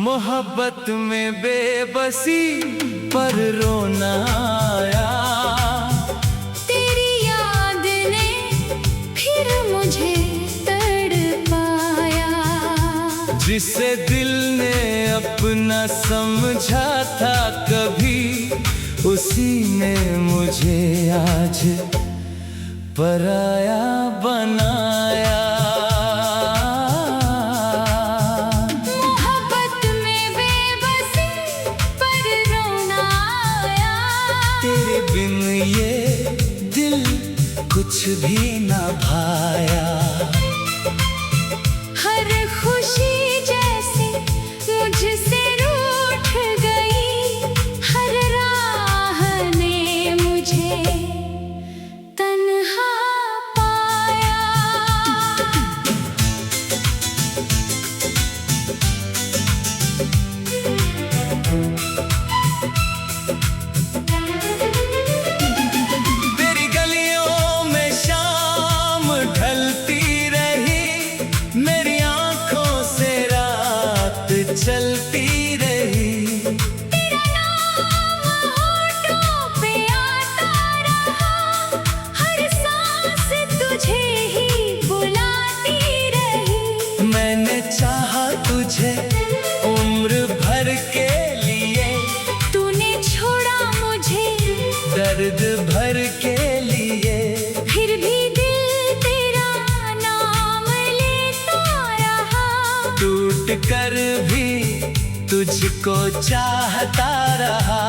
मोहब्बत में बेबसी पर रोना आया। तेरी याद ने फिर मुझे तड़पाया। जिसे दिल ने अपना समझा था कभी, उसी ने मुझे आज पराया बनाया। मोहब्बत में बेबसी पर रोना आया। तेरे बिन ये दिल कुछ भी न भाया। हर खुशी जैसे मुझसे रूठ गई, हर राह ने मुझे तन्हा पाया। तेरी गलियों में शाम ढलती रही, मेरी आंखों से रात चलती रही। तेरा नाम होठों पे आता रहा, हर सांस तुझे ही बुलाती रही। मैंने चाहा तुझे उम्र भर के लिए, तूने छोड़ा मुझे दर्द भर के लिए। फिर भी दिल तेरा नाम लेता रहा। टूट कर भी तुझको चाहता रहा।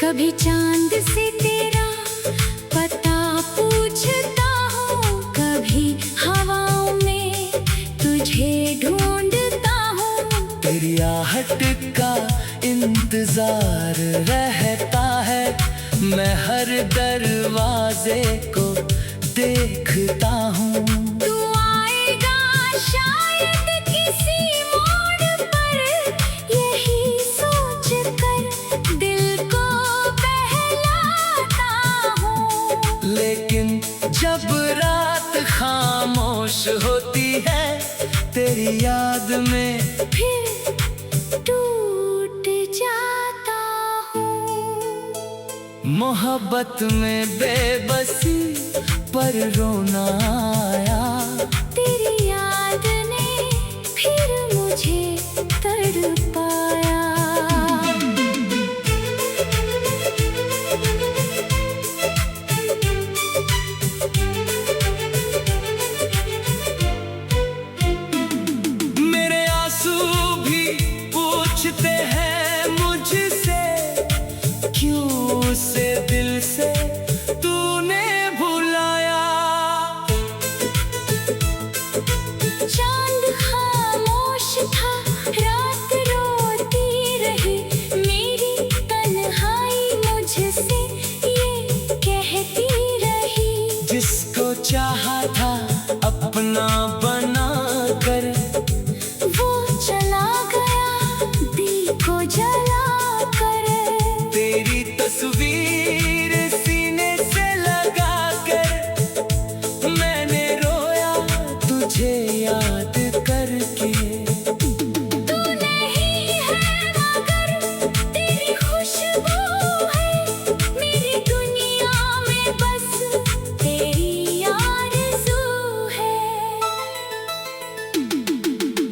कभी चांद से तेरा पता पूछता हूँ, कभी हवाओं में तुझे ढूंढता हूँ। तेरी आहट का इंतजार रहता है, मैं हर दरवाजे को देखता हूँ। तू आएगा शायद किसी मोड़ पर, यही सोच कर दिल को बहलाता हूँ। लेकिन जब रात खामोश होती है, तेरी याद में फिर टूट जाता हूँ। मोहब्बत में बेबसी पर रोना आया। तेरी याद ने फिर मुझे तड़पाया। मेरे आंसू भी पूछते हैं मुझसे, क्यों उसे दिल से तूने भुलाया। चांद खामोश था, रात रोती रही, मेरी तन्हाई मुझसे ये कहती रही। जिसको चाहा था अपना बना कर, वो चला गया दिल को जला कर। तेरी तस्वीर सीने से लगा कर, मैंने रोया तुझे याद करके। तू नहीं है मगर तेरी खुशबू है, मेरी दुनिया में बस तेरी आरज़ू है।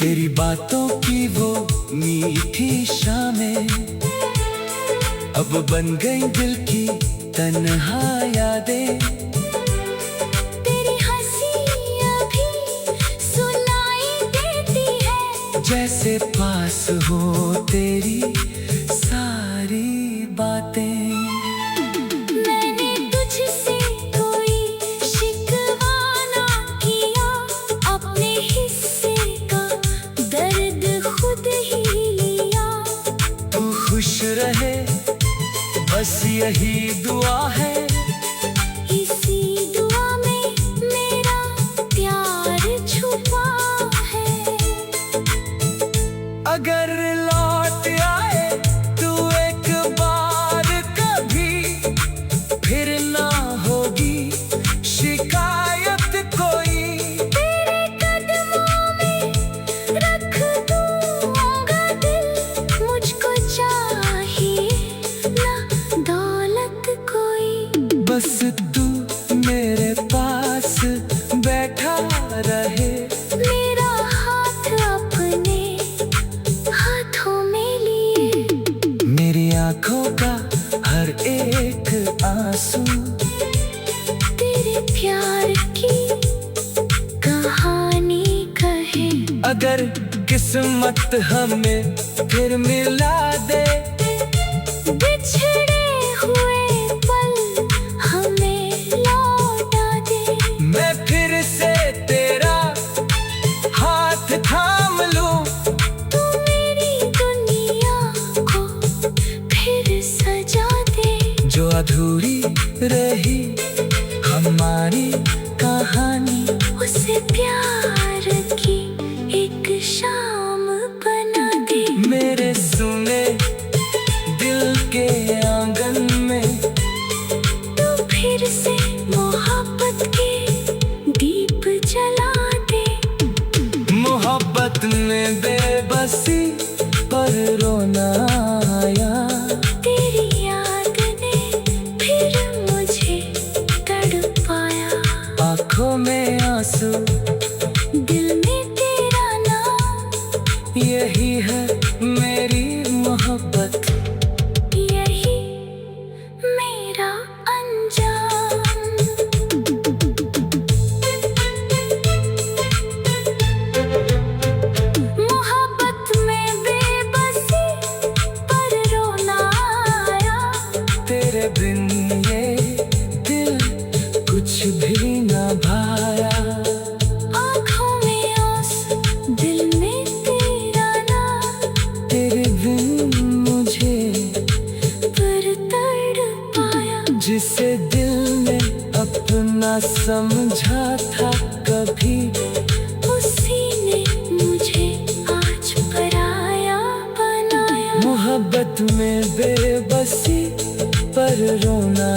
तेरी बातों की वो मीठी शामें अब बन गई दिल की तन्हा यादें। तेरी हंसी अभी सुनाई देती है, जैसे पास हो तेरी सारी बातें। मैंने तुझसे कोई शिकवा ना किया, अपने हिस्से का दर्द खुद ही लिया। तू खुश रहे बस यही दुआ है, इसी दुआ में मेरा प्यार छुपा है। अगर लौट आए तू एक बार कभी, फिर ना होगी शिकायत कोई। मेरे पास बैठा रहे। मेरा हाथ अपने हाथों में लिए, मेरी आंखों का हर एक आंसू तेरे प्यार की कहानी कहे। अगर किस्मत हमें फिर मिला दे, बिछड़े हुए पल हमें लौटा दे। मैं फिर से तेरा हाथ थाम लूं। तू मेरी दुनिया को फिर सजा दे। जो अधूरी रही हमारी कहानी, उसे प्यार की एक शाम बना दे। मेरे सुने दिल के आंगन में तू फिर से मोहब्बत के दीप जला दे। मोहब्बत में बेबसी पर रोना आया। तेरी याद ने फिर मुझे तड़पाया। आंखों में आंसू, दिल में तेरा नाम, यही है मेरी मोहब्बत। यही मेरा अंजाम। मोहब्बत में बेबसी पर रोना आया। तेरे बिन ये दिल कुछ भी न भाया। आँखों में आंसू, दिल में तेरा नाम, तेरे बिन मुझे पर तड़पाया। जिसे दिल ने अपना समझा था कभी, उसी ने मुझे आज पराया बनाया। मोहब्बत में बेबसी पर रोना